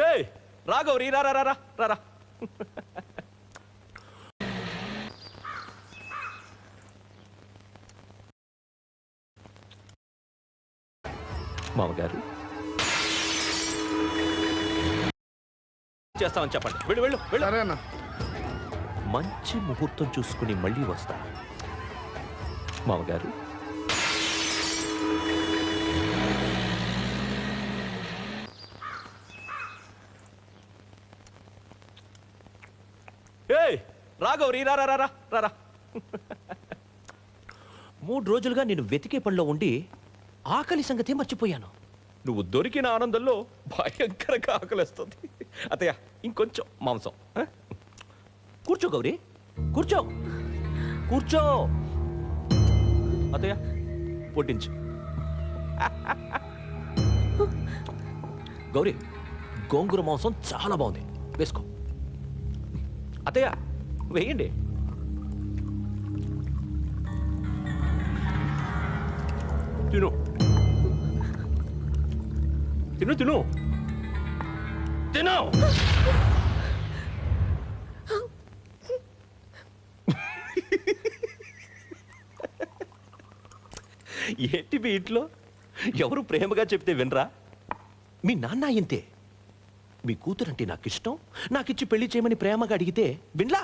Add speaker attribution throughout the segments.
Speaker 1: ఏయ్ రా గౌరీ, రా రా రా రా రా. మామగారు చేస్తామని చెప్పండి. వెళ్ళు వెళ్ళు వెళ్ళు. మంచి ముహూర్తం చూసుకుని మళ్ళీ వస్తా. మామగారు ఏయ్ రా గౌరీ, రా రా రా రా రా. 3 రోజులుగా నేను వెతికే పనిలో ఉండి ఆకలి సంగతి మర్చిపోయాను. నువ్వు దొరికిన ఆనందంలో భయంకరంగా ఆకలిస్తుంది. అత్తయ్య ఇంకొంచెం మాంసం. కూర్చో గౌరీ, కూర్చో కూర్చో. అత్తయ్య పొట్టించు. గౌరీ గోంగూర మాంసం చాలా బాగుంది, వేసుకో. అత్తయ్య వేయండి. తిను తిను తిను తిను. ఏంటి మీ ఇంట్లో ఎవరు ప్రేమగా చెప్తే వినరా? మీ నాన్న ఇంతే. మీ కూతురంటే నాకు ఇష్టం, నాకిచ్చి పెళ్లి చేయమని ప్రేమగా అడిగితే వినలా?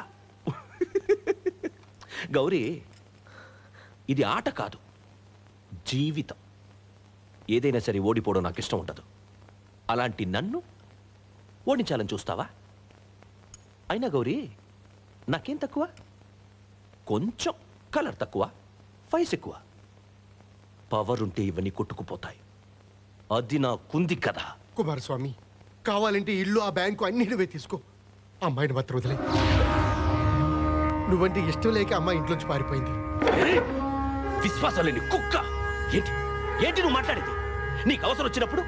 Speaker 1: గౌరీ ఇది ఆట కాదు, జీవితం. ఏదైనా సరే ఓడిపోవడం నాకు ఇష్టం ఉండదు. అలాంటి నన్ను ఓడించాలని చూస్తావా? అయినా గౌరీ నాకేం తక్కువ? కొంచెం కలర్ తక్కువ, ఫైస్ ఎక్కువ. పవర్ ఉంటే ఇవన్నీ కొట్టుకుపోతాయి. అది నాకుంది కదా.
Speaker 2: కుమారస్వామి కావాలంటే ఇల్లు, ఆ బ్యాంకు అన్ని నువ్వే తీసుకో. అమ్మాయిని మాత్రం వదిలే. నువ్వంటే ఇష్టం లేక అమ్మాయి ఇంట్లోంచి పారిపోయింది.
Speaker 1: విశ్వాసాలేని కుక్క. ఏంటి ఏంటి నువ్వు మాట్లాడేది? నీకు అవసరం వచ్చినప్పుడు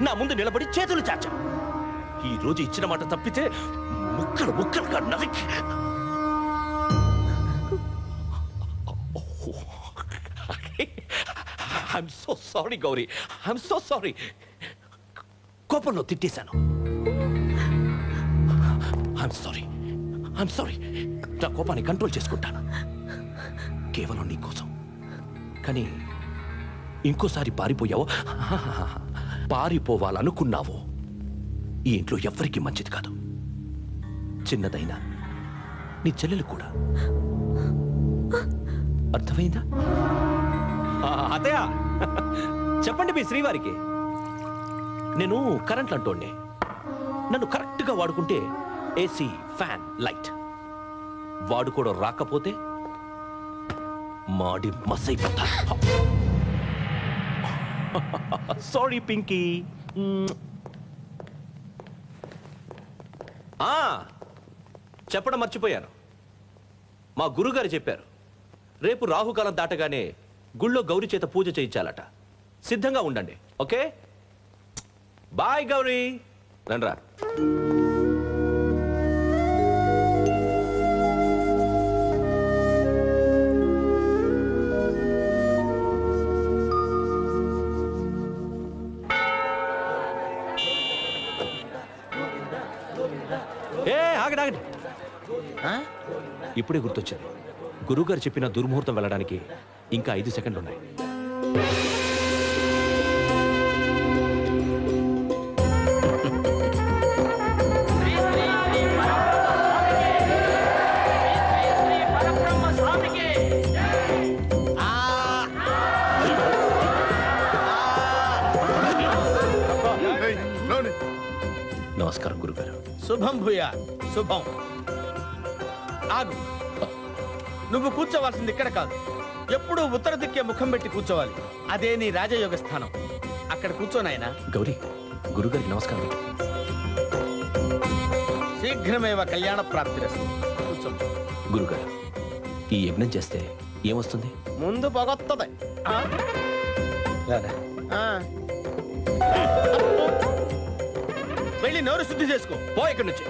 Speaker 1: నా ముందు నిలబడి చేతులు చాచా. ఈ రోజు ఇచ్చిన మాట తప్పితే ముక్కలు ముక్కలుగా నరికి. I'm so sorry Gauri, I'm so sorry. కోపంలో తిట్టేశాను. I'm sorry, I'm sorry. నా కోపాన్ని కంట్రోల్ చేసుకుంటాను కేవలం నీ కోసం. కానీ ఇంకోసారి పారిపోయావో, పారిపోవాలనుకున్నావో ఈ ఇంట్లో ఎవ్వరికీ మంచిది కాదు. చిన్నదైనా నీ చెల్లెలు కూడా. అర్థమైందా? అతయ్య చెప్పండి మీ శ్రీవారికి. నేను కరెంట్ అంటోండే. నన్ను కరెక్ట్గా వాడుకుంటే ఏసీ, ఫ్యాన్, లైట్. వాడుకోవడం రాకపోతే మాడి మసైపోతా. సారీ పింకీ. చెప్పడం మర్చిపోయాను. మా గురుగారు చెప్పారు, రేపు రాహుకాలం దాటగానే గుళ్ళో గౌరీ చేత పూజ చేయించాలట. సిద్ధంగా ఉండండి. Okay bye Gauri. రండ్రా. ఆగండి ఆగండి. ఇప్పుడే గుర్తొచ్చింది. గురువుగారు చెప్పిన దుర్ముహూర్తం వెళ్ళడానికి ఇంకా 5 సెకండ్లు ఉన్నాయి. నమస్కారం గురుగారు.
Speaker 3: శుభం భూయా. శుభం. ఆగు. నువ్వు కూర్చోవాల్సింది ఇక్కడ కాదు, ఎప్పుడూ ఉత్తర దిక్కే ముఖం పెట్టి కూర్చోవాలి. అదే నీ రాజయోగ స్థానం. అక్కడ కూర్చోనాయనా.
Speaker 1: గౌరీ గురుగారికి నమస్కారం.
Speaker 3: శీఘ్రమేవ కళ్యాణ ప్రాప్తిరస్తు. కూర్చో.
Speaker 1: గురుగారు ఈ యజ్ఞం చేస్తే ఏమొస్తుంది?
Speaker 3: ముందు పొగొత్తది. వెళ్ళి నోరు శుద్ధి చేసుకో.
Speaker 1: పో ఇక్కడి నుంచి.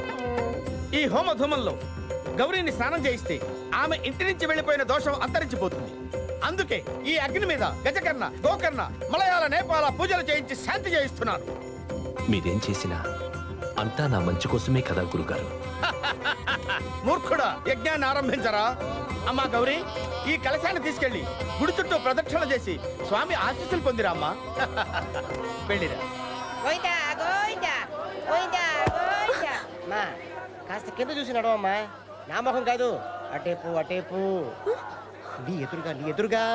Speaker 3: ఈ హోమధూమంలో గౌరీని స్నానం చేయిస్తే ఆమె ఇంటి నుంచి వెళ్ళిపోయిన దోషం అంతరించిపోతుంది. అందుకే ఈ అగ్ని మీద గజకర్ణ, గోకర్ణ, మలయాళ, నేపాల పూజలు చేయించి శాంతి చేయిస్తున్నాను.
Speaker 1: మీరేం చేసినా అంతా నా మంచి కోసమే కదా గురుగారు.
Speaker 3: మూర్ఖుడా, యజ్ఞాన్ని ఆరంభించరా. అమ్మా గౌరీ, ఈ కలశాన్ని తీసుకెళ్లి గుడి చుట్టూ ప్రదక్షిణ చేసి స్వామి ఆశీస్సులు పొందిరా అమ్మా. వెళ్ళిరా.
Speaker 4: కాస్త కింద చూసి నడవమ్మా, నా ముఖం కాదు, అటేపు అటేపు, నీ ఎదురుగా.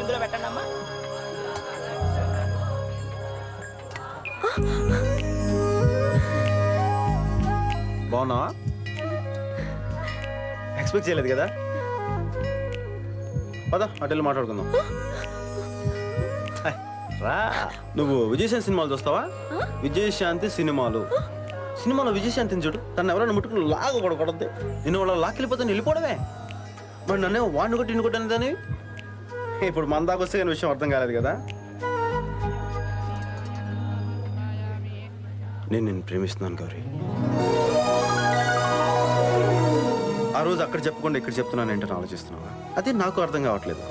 Speaker 3: ఇందులో పెట్టండి అమ్మా.
Speaker 5: బాగున్నావా? ఎక్స్పెక్ట్ చేయలేదు కదా. పద అటెళ్ళి మాట్లాడుకుందాం. రా. నువ్వు విజయశాంతి సినిమాలు చూస్తావా? విజయశాంతి సినిమాలో విజయశాంతిని చూడు. తను ఎవరైనా ముట్టుకుని లాగా కొడకూడదు. నిన్ను వాళ్ళ లాక్కెళ్ళిపోతే వెళ్ళిపోవడమే. మరి నన్నే వాడిని కొట్టి ఇన్ని కొట్టని. ఇప్పుడు మన దాకా వస్తే కానీ విషయం అర్థం కాలేదు కదా. నేను నిన్ను ప్రేమిస్తున్నాను గౌరీ. ఆ రోజు అక్కడ చెప్పకుండా ఇక్కడ చెప్తున్నాను ఏంటని ఆలోచిస్తున్నావా? అదే నాకు అర్థం కావట్లేదు.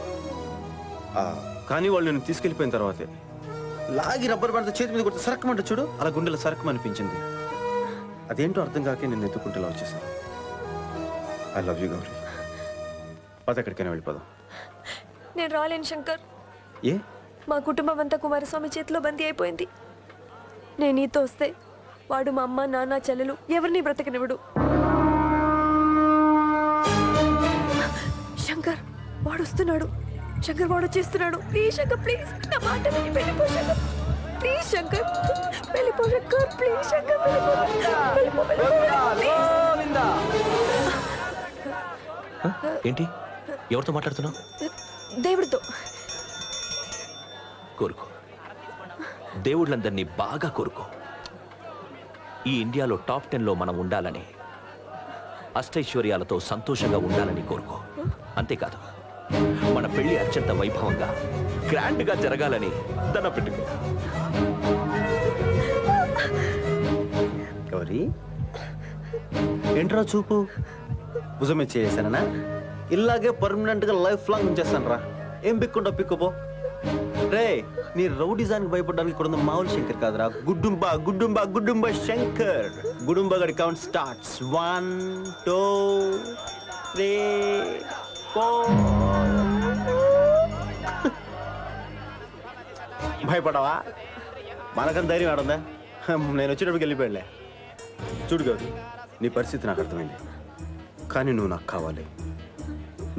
Speaker 5: కానీ వాళ్ళు నేను తీసుకెళ్ళిపోయిన తర్వాతే లాగి రబ్బర్ బ్యాండ్తో చేతి మీద కొడితే సరక్కమంటే చూడు, అలా గుండెలో సరక్కం అనిపించింది. అదేంటో అర్థం కాకే నేను ఎత్తుకుంటే ఇలా వచ్చేసాను. I love you Gauri. పద ఎక్కడికైనా వెళ్ళిపోదాం.
Speaker 6: నేను రాలేను శంకర్.
Speaker 5: ఏ?
Speaker 6: మా కుటుంబం అంతా కుమారస్వామి చేతిలో బందీ అయిపోయింది. నేను నీతో వస్తే వాడు మా అమ్మ నాన్న చెల్లెలు ఎవరిని బ్రతకనివ్వడు. శంకర్ వాడు వస్తున్నాడు. శంకర్ వాడు వచ్చేస్తున్నాడు. ప్లీజ్ శంకర్, ప్లీజ్ నా మాట విని వెళ్ళిపో శంకర్. ప్లీజ్ శంకర్ వెళ్ళిపో శంకర్. ప్లీజ్ శంకర్ వెళ్ళిపో.
Speaker 1: ఏంటి? ఎవరితో మాట్లాడుతున్నావు?
Speaker 6: దేవుడితో.
Speaker 1: కోరుకో, దేవుళ్ళందరినీ బాగా కోరుకో. ఈ ఇండియాలో టాప్ 10లో మనం ఉండాలని, అష్టైశ్వర్యాలతో సంతోషంగా ఉండాలని కోరుకో. అంతేకాదు, మన పెళ్లి అత్యంత వైభవంగా గ్రాండ్గా జరగాలని దండం పెట్టుకో.
Speaker 5: గౌరీ, ఏంట్రా చూపు? భుజమే చేసానా? ఇలాగే పర్మనెంట్ గా లైఫ్ లాంగ్ ఉంచేస్తాను రా. ఏం పిక్కుంటా పిక్కుపో. రే, నీ రౌడిజానికి భయపడడానికి ఇక్కడ ఉన్న మామూలు శంకర్ కాదురా. గుడ్డుంబ శంకర్. గుడుంబ గడి కౌంట్ స్టార్ట్స్. 1 2 3 4. భయపడవా? మనకం ధైర్యం ఆడుందా? నేను వచ్చేటప్పటికి వెళ్ళిపోయాడులే. చూడు గౌరీ, నీ పరిస్థితి నాకు అర్థమైంది. కానీ నువ్వు నాకు కావాలి.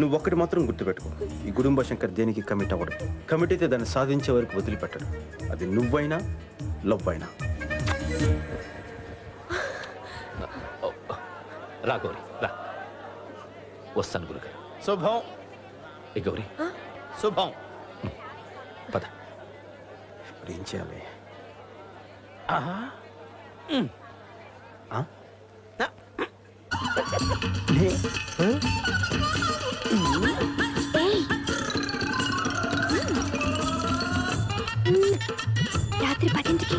Speaker 5: నువ్వు ఒక్కటి మాత్రం గుర్తుపెట్టుకో, ఈ గుడుంబ శంకర్ దేనికి కమిట్ అవ్వడు. కమిట్ అయితే దాన్ని సాధించే వరకు వదిలిపెట్టడు. అది నువ్వైనా లవ్ అయినా.
Speaker 1: రా గౌరీ, రా. వస్తాను గురుగారు.
Speaker 3: శుభం.
Speaker 1: ఏ గౌరీ,
Speaker 3: శుభం.
Speaker 1: పద.
Speaker 5: ఇప్పుడు ఏం చేయాలి?
Speaker 6: రాత్రి 10ంటికి.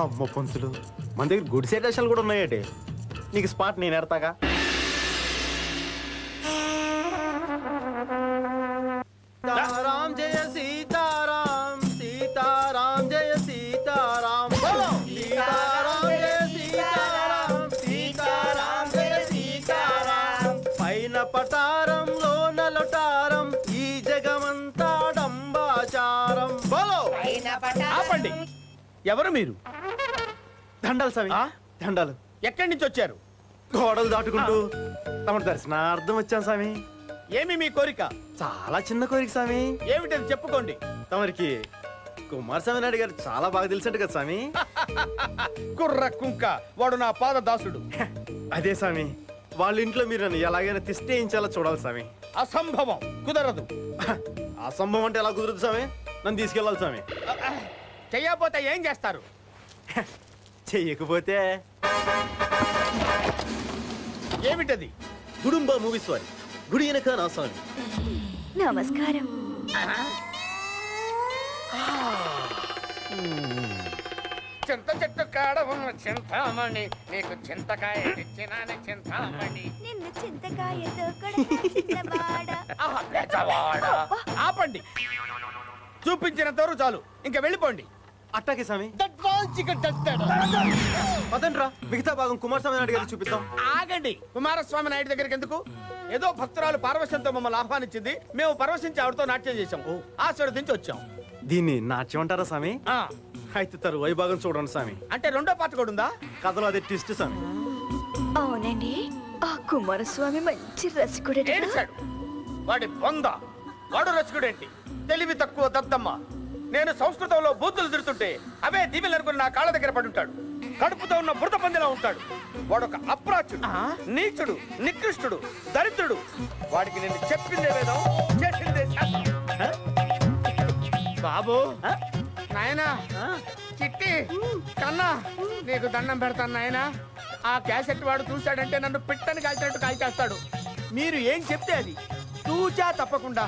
Speaker 5: అమ్మ పంతులు, మన దగ్గర గుడి సెటేషన్లు కూడా ఉన్నాయటే. నీకు స్పాట్ నేను ఎడతాగా. సీతారాం జయ సీతారాం, సీతారాం జయ సీతారాం, సీతారాం జయ సీతారాం, సీతారాం జయ సీతారాం. పైన పటారంలో నలటారం, ఈ జగమంతా డంబాచారం. బోలో.
Speaker 3: ఆపండి. ఎవరు మీరు?
Speaker 5: దండాలు స్వామి, దండాలు.
Speaker 3: ఎక్కడి నుంచి వచ్చారు?
Speaker 5: గోడలు దాటుకుంటూ తమ దర్శనార్థం వచ్చాం స్వామి.
Speaker 3: ఏమి మీ కోరిక?
Speaker 5: చాలా చిన్న కోరిక స్వామి.
Speaker 3: ఏమిటది చెప్పుకోండి.
Speaker 5: తమరికి కుమారస్వామి నాయుడు గారు చాలా బాగా తెలిసినట్టు కదా స్వామి.
Speaker 3: కుర్ర కుంక, వాడు నా పాద దాసుడు.
Speaker 5: అదే స్వామి, వాళ్ళ ఇంట్లో మీరు నన్ను ఎలాగైనా తిష్టేయించాలో చూడాలి స్వామి.
Speaker 3: అసంభవం, కుదరదు.
Speaker 5: అసంభవం అంటే ఎలా కుదురుతుంది స్వామి? నన్ను తీసుకెళ్ళాలి స్వామి.
Speaker 3: చెయ్యకపోతే ఏం చేస్తారు?
Speaker 5: చెయ్యకపోతే
Speaker 3: ఏమిటది?
Speaker 5: గుడుంబ మూవీస్ వారి గుడి వెనక నా స్వామి.
Speaker 6: నమస్కారం.
Speaker 3: చింత చెట్టు కాడ ఉన్న చింతామణి నీకు చింతకాయ తెచ్చినానే చింతామణి
Speaker 6: నిన్ను చింతకాయతో కొడతా చిన్నవాడ.
Speaker 3: ఆహా, పెద్దవాడా. ఆపండి, చూపించినంత వరకు చాలు, ఇంకా వెళ్ళిపోండి.
Speaker 5: అట్టాకే స్వామి పదండ్రా, మిగతా భాగం కుమారస్వామి నాయుడు గారికి చూపిద్దాం.
Speaker 3: ఆగండి, కుమారస్వామి నాయుడు దగ్గరికి ఎందుకు? ఏదో భక్తురాలు పార్వశంతో మమ్మల్ని ఆహ్వానించింది, మేము పరవశించి ఆవిడతో నాట్యం చేశాం, ఆశీర్వదించి వచ్చాం.
Speaker 5: దీన్ని నాట్యం అంటారా స్వామి?
Speaker 3: ఆ,
Speaker 5: అయితే తరువాయి భాగం చూడండి స్వామి.
Speaker 3: అంటే రెండో పాట కూడా ఉందా?
Speaker 5: కథలో అదే ట్విస్ట్ స్వామి.
Speaker 6: అవునండి, ఆ కుమారస్వామి మంచి రసికుడే.
Speaker 3: ఏడిచాడు వాడి బొంద, వాడు రసికుడేంటి? తెలివి తక్కువ దద్దమ్మ. నేను సంస్కృతంలో బూతులు తిడుతుంటే అవే దీవెలు అనుకుని నా కాళ్ళ దగ్గర పడుంటాడు. కడుపుతో ఉన్న బురద పందిలా ఉంటాడు. వాడొక అప్రాచుడు, నీచుడు, నికృష్టుడు, దరిద్రుడు. వాడికి నేను చెప్పిందే వేదం, చేసిందే శాస్త్రం. బాబు, నాయనా, చిట్టి, కన్నా, నీకు దండం పెడతాను నాయనా. ఆ క్యాసెట్ వాడు చూశాడంటే నన్ను పిట్టని కాల్చినట్టు కాల్చేస్తాడు. మీరు ఏం చెప్తే అది తూచా తప్పకుండా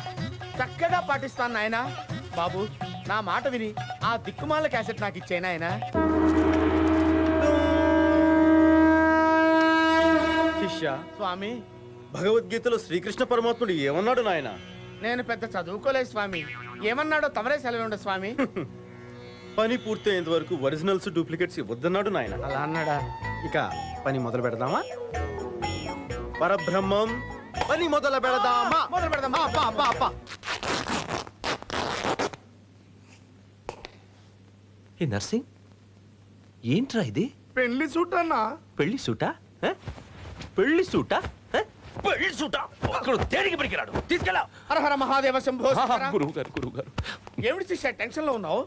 Speaker 3: చక్కగా పాటిస్తాను నాయనా. బాబు, నా మాట విని ఆ దిక్కుమాల క్యాసెట్ నాకు ఇచ్చే నాయనా.
Speaker 5: శిష్య,
Speaker 3: స్వామి,
Speaker 5: భగవద్గీతలో శ్రీకృష్ణ పరమాత్ముడు ఏమన్నాడు నాయన?
Speaker 3: నేను పెద్ద చదువుకోలేదు స్వామి. ఏమన్నాడో తమరే సెలవుండ స్వామి.
Speaker 5: పని పూర్తయ్యేంత వరకు ఒరిజినల్స్ డూప్లికేట్స్ ఇవ్వద్దన్నాడు నాయన.
Speaker 3: అలా అన్నాడా?
Speaker 5: ఇక పని మొదలు పెడదామా? పరబ్రహ్మం, పని మొదలు పెడదామా?
Speaker 3: మొదలు పెడదాం.
Speaker 5: అప్పా, అప్పా, అప్పా.
Speaker 1: ఏ నర్సింగ్, ఏంట్రా ఇది?
Speaker 3: పెళ్లి సూట్ అన్నా.
Speaker 1: పెళ్లి సూటా? హ? పెళ్లి సూటా? హ? పెళ్లి సూటా? అక్కడ దేనికి పనికిరాడు, తీసుకెళ్ళా.
Speaker 3: హరహర మహాదేవ శంభో శంకర.
Speaker 1: గురువుగారు
Speaker 3: ఏమిటి శిష్య టెన్షన్ లో ఉన్నావు?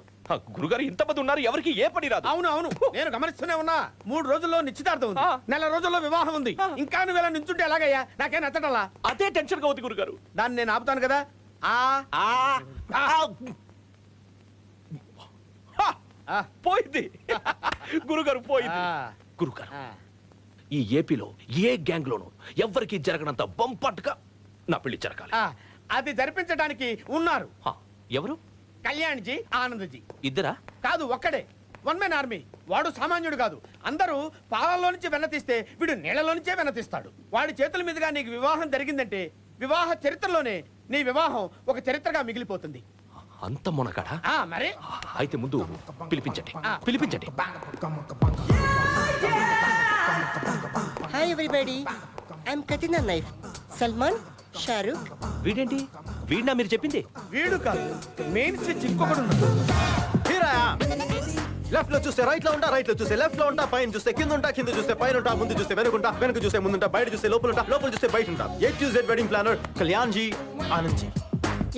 Speaker 1: గురుగారు ఇంతమంది ఉన్నారు, ఎవరికి ఏ పని రాదు.
Speaker 3: అవును అవును, నేను గమనిస్తూనే ఉన్నా. 3 రోజుల్లో నిశ్చితార్థం ఉంది, నెల రోజుల్లో వివాహం ఉంది. ఇంకా నువ్వు ఇలా నించుంటే ఎలాగయ్యా? నాకేం నచ్చటలా.
Speaker 1: అదే టెన్షన్ గా ఉంది గురుగారు.
Speaker 3: దాన్ని నేను ఆపుతాను కదా.
Speaker 1: పోయింది గురుగారు, పోయింది. గురుగారు, ఈ ఏపీలో ఏ గ్యాంగ్ లోనూ ఎవ్వరికి జరగనంత బంపట్గా నా పెళ్లి జరగాలి.
Speaker 3: అది జరిపించడానికి ఉన్నారు.
Speaker 1: ఎవరు?
Speaker 3: కళ్యాణ్జీ, ఆనందజీ.
Speaker 1: ఇద్దరా?
Speaker 3: కాదు, ఒక్కడే. 1 man ఆర్మీ. వాడు సామాన్యుడు కాదు. అందరూ పాలల్లో నుంచి వెన్న తీస్తే వీడు నీళ్లలో నుంచే వెన్న తీస్తాడు. వాడి చేతుల మీదుగా నీకు వివాహం జరిగిందంటే వివాహ చరిత్రలోనే నీ వివాహం ఒక చరిత్రగా మిగిలిపోతుంది.
Speaker 1: అంత మునగాడా?
Speaker 3: మరి
Speaker 1: అయితే ముందు పిలిపించండి, పిలిపించండి.
Speaker 4: Hi everybody, I'm cutting the knife. Salman, Shahrukh.
Speaker 1: వీడేంటి? వీడినా మీరు చెప్పింది?
Speaker 3: వీడు కాదు, మెయిన్ స్విచ్ ఇంకొకడు ఉన్నాడు.
Speaker 5: లెఫ్ట్ లో చూస్తే రైట్ లో ఉంటా, రైట్ లో చూస్తే లెఫ్ట్ లో ఉంటా, పైన చూస్తే కింద ఉంటా, కింద చూస్తే పైన ఉంటా, ముందు చూస్తే వెనుకుంటా, వెనక చూస్తే ముందుంటా, బయట చూస్తే లోపల ఉంటా, లోపల చూస్తే బయట ఉంటా. A to Z wedding planner Kalyan ji, Anand ji.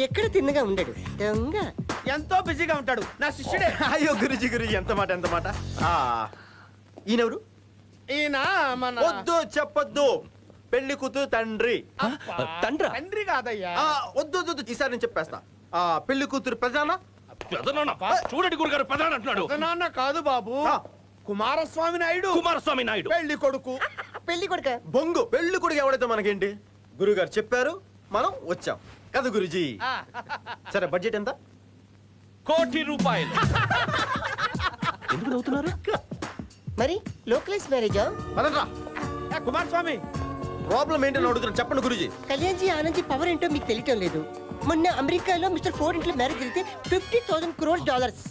Speaker 4: ఎక్కడ తిన్నగా ఉండడు దొంగ.
Speaker 3: ఎంతో బిజీగా ఉంటాడు, నా శిష్యుడే.
Speaker 5: అయ్యో గురుజీ, గురుజీ, ఎంత మాట, ఎంత మాట. ఈయనెవరు?
Speaker 3: ఈయన మన
Speaker 5: వద్దు, చెప్పొద్దు. పెళ్లి కూతురు తండ్రి.
Speaker 1: తండ్రా?
Speaker 3: తండ్రి కాదయ్యా.
Speaker 5: వద్దు వద్దు, ఈసారి నేను చెప్పేస్తా. పెళ్లి కూతురు ప్రధాన.
Speaker 1: చూడండి గురుగారు, ప్రధాన అంటున్నాడు.
Speaker 3: నాన్న కాదు బాబు, కుమారస్వామి నాయుడు.
Speaker 1: కుమారస్వామి నాయుడు
Speaker 3: పెళ్లి కొడుకు.
Speaker 4: పెళ్లి కొడుక
Speaker 5: బొంగు. పెళ్లి కొడుకు ఎవడైతే మనకేంటి? గురుగారు చెప్పారు, మనం వచ్చాం కదా గురుజీ. సరే, బడ్జెట్ ఎంత?
Speaker 1: 1 కోటి రూపాయలు. ఎందుకు నవ్వుతున్నారు?
Speaker 4: మరి లోకలైజ్ మ్యారేజా?
Speaker 5: పదండ్రా.
Speaker 3: కుమారస్వామి,
Speaker 5: ప్రాబ్లం ఏంటని అడుగుతున్నా, చెప్పండి గురుజీ.
Speaker 4: కళ్యాణ్జీ, ఆనంద్జీ పవర్ ఏంటో మీకు తెలియటం లేదు. మొన్న అమెరికాలో మిస్టర్ ఫోర్డ్ ఇంట్లో మ్యారేజ్ జరిగితే $50,000 crores.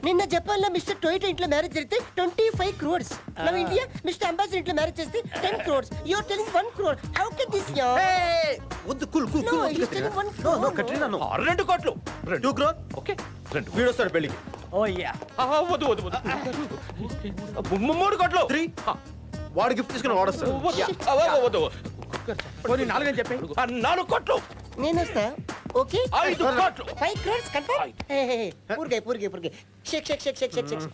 Speaker 4: నిన్న జపాన్ లో మిస్టర్ టొయోటా ఇంట్లో మ్యారేజ్ జరిగితే 25 crores. Now India mister ambassador ఇంట్లో మ్యారేజ్ చేస్తే 10 crores. You are telling 1 crore. How can this ya?
Speaker 5: వద్దు, cool cool
Speaker 4: No,
Speaker 5: cool.
Speaker 4: he's telling 1
Speaker 5: no no
Speaker 4: crore.
Speaker 5: Katrina, no.
Speaker 1: 2 కోట్లు.
Speaker 5: 2 crore.
Speaker 1: Okay, 2.
Speaker 5: వీడొస్తాడు పెళ్లికి.
Speaker 3: ఓయ్యా.
Speaker 1: వద్దు వద్దు వద్దు. 3 కోట్లు.
Speaker 5: 3. వాడు గిఫ్ట్ తీసుకుని వాడొస్తాడు.
Speaker 1: వద్దు.
Speaker 3: పోనీ 4 అని చెప్పి.
Speaker 1: 4 కోట్లు.
Speaker 4: నేను వస్తా. ఓకే,
Speaker 1: 5 కోట్లు.
Speaker 4: 5 crores కన్ఫర్మ్. పూర్గే షేక్ షేక్ షేక్ షేక్ షేక్ షేక్.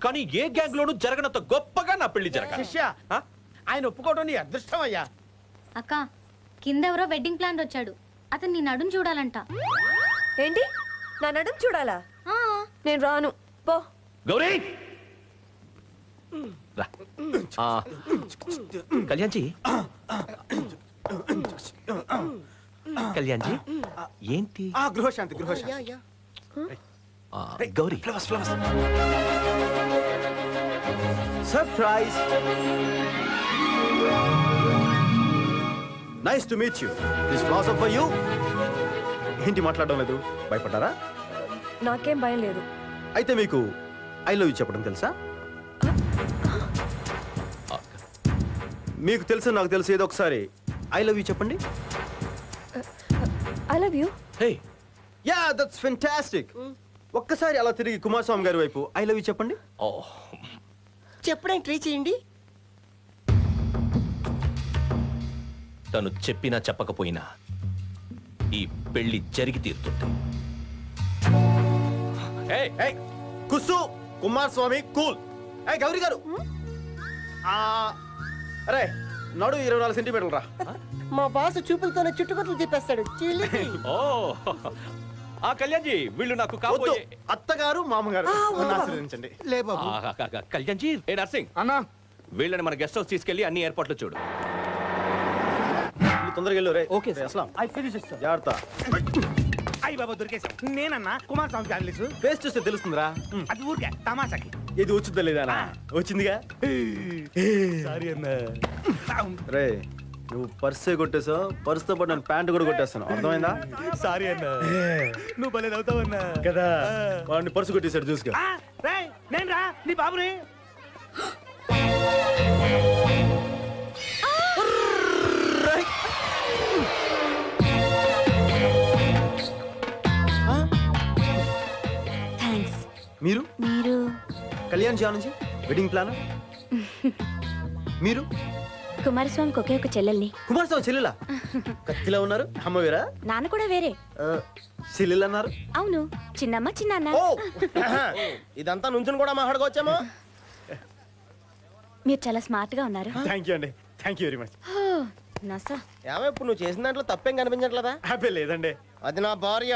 Speaker 1: కానీ ఏ గ్యాంగ్ లోనూ జరగనంత గొప్పగా నా పెళ్లి జరగాలి.
Speaker 3: శిష్య, ఆయన ఒప్పుకోవడం నీ అదృష్టం అయ్యా.
Speaker 7: అక్క, కింద ఎవరో వెడ్డింగ్ ప్లాన్ వచ్చాడు. అతను నీ నడుం చూడాలంట.
Speaker 6: ఏంటి? నా నడుం చూడాలా?
Speaker 7: ఆ,
Speaker 6: నేను రాను, పో.
Speaker 1: గౌరీ రా. కళ్యాణ్జీ, కళ్యాణ్జీ, ఏంటి?
Speaker 5: గృహశాంతి, గృహశాంతి.
Speaker 4: Ya ya.
Speaker 1: Gauri
Speaker 5: surprise. Nice to meet you. This flowers are for you. ఏంటి మాట్లాడడం లేదు? భయపడ్డారా?
Speaker 6: నాకేం భయం లేదు.
Speaker 5: అయితే మీకు ఐ లవ్ యూ చెప్పడం తెలుసా? మీకు తెలుసు, నాకు తెలుసు. ఏదో ఒకసారి ఐ లవ్ యూ చెప్పండి.
Speaker 6: I love you.
Speaker 1: Hey
Speaker 5: yeah, that's fantastic. ఒక్కసారి అలా తిరిగి కుమారస్వామి గారి వైపు ఐ లవ్ యూ చెప్పండి.
Speaker 1: ఓ
Speaker 4: చెప్పడానికి ట్రై చేయండి.
Speaker 1: తను చెప్పినా చెప్పకపోయినా ఈ పెళ్లి జరిగి తీరుతుంది. ఏయ్,
Speaker 5: ఏయ్ కుస్సు, కుమారస్వామి కూల్. ఏయ్ గౌరీ గారు, అరే నడు 24 సెంటీమీటర్లు రా.
Speaker 4: మా బాస్ చూపులతోనే చుట్టుకొట్లు చెప్పేస్తాడు. చిలిపి.
Speaker 1: ఓ ఆ కళ్యాణ్జీ, వీళ్ళు నాకు
Speaker 5: వద్దు,
Speaker 1: కాబోయే
Speaker 5: అత్తగారు మామగారు నన్ను ఆశీర్వదించండి.
Speaker 2: లే బాబు.
Speaker 1: కళ్యాణ్జీ. ఏ నర్సింగ్
Speaker 3: అన్నా
Speaker 1: వీళ్ళని మన గెస్ట్ హౌస్ తీసుకెళ్లి అన్ని ఏర్పాట్లు చూడు.
Speaker 5: నువ్వు తొందరగా వెళ్ళు రే.
Speaker 1: Okay sir.
Speaker 5: అసలు
Speaker 3: ఐ ఫినిష్ ఇట్.
Speaker 5: జాగ్రత్త.
Speaker 3: అయ్యి బాబా దొరికేసా. నేనన్నా కుమారస్వామి ఫ్యామిలీస్.
Speaker 5: ఫేస్ చూస్తే తెలుస్తుందిరా.
Speaker 3: అది ఊరికే తమాషాకి.
Speaker 5: ఇది వచ్చిందా లేదా? వచ్చిందిగా.
Speaker 3: సారీ అన్నా.
Speaker 5: రే నువ్వు పర్సే కొట్టేసావు, పర్సుతో పాటు నేను ప్యాంట్ కూడా కొట్టేస్తాను. అర్థమైందా?
Speaker 3: సారీ అన్నా. నువ్వు భలే అవుతావన్నా
Speaker 5: కదా. వాడిని పర్సు కొట్టేశాడు చూసుకో.
Speaker 3: నేను రా నీ బాబుని.
Speaker 6: థ్యాంక్స్.
Speaker 5: మీరు
Speaker 6: మీరు
Speaker 5: కళ్యాణ్ జానుజీ వెడ్డింగ్ ప్లాన్. మీరు
Speaker 6: కుమారస్వామికి ఒకే ఒక చెల్లెల్ని.
Speaker 5: కుమారస్వామి చెల్లెలా? కత్తిలా ఉన్నారు. అమ్మవీరా?
Speaker 6: నాన్న కూడా వేరే.
Speaker 5: చెల్లెలు అన్నారు.
Speaker 6: అవును, చిన్నమ్మ చిన్నాన్న.
Speaker 3: ఇదంతా నుంచుని కూడా మాట్లాడుకోవచ్చేమో.
Speaker 6: మీరు చాలా స్మార్ట్ గా ఉన్నారు.
Speaker 5: థ్యాంక్ యూ అండి. Thank you very much.
Speaker 6: నసా
Speaker 3: ఏమో ఇప్పుడు నువ్వు చేసిన దాంట్లో తప్పేం కనిపించట్లేదా?
Speaker 5: హ్యాపీ లేదండి.
Speaker 3: అది నా భార్య.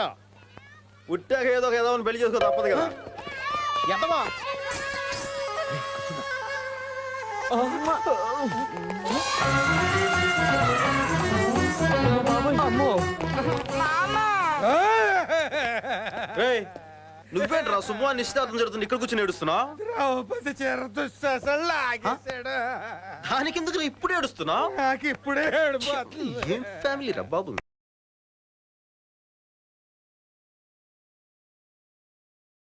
Speaker 5: ఉట్టాక ఏదో ఏదో అని పెళ్లి చేసుకో తప్పదు కదా.
Speaker 3: ఎదవా.
Speaker 5: రేయ్, నువ్వేంట్రా శుభ్వా నిశ్చితార్థం జరుగుతుంది ఇక్కడ కూర్చొని ఏడుస్తున్నావు?
Speaker 3: ద్రౌపది చీర దుశ్శాసన లాగేశాడు.
Speaker 5: దానికి ఎందుకు ఇప్పుడే ఏడుస్తున్నావు?
Speaker 3: నాకు ఇప్పుడే ఏడుపు.
Speaker 5: ఏం ఫ్యామిలీ రా బాబు.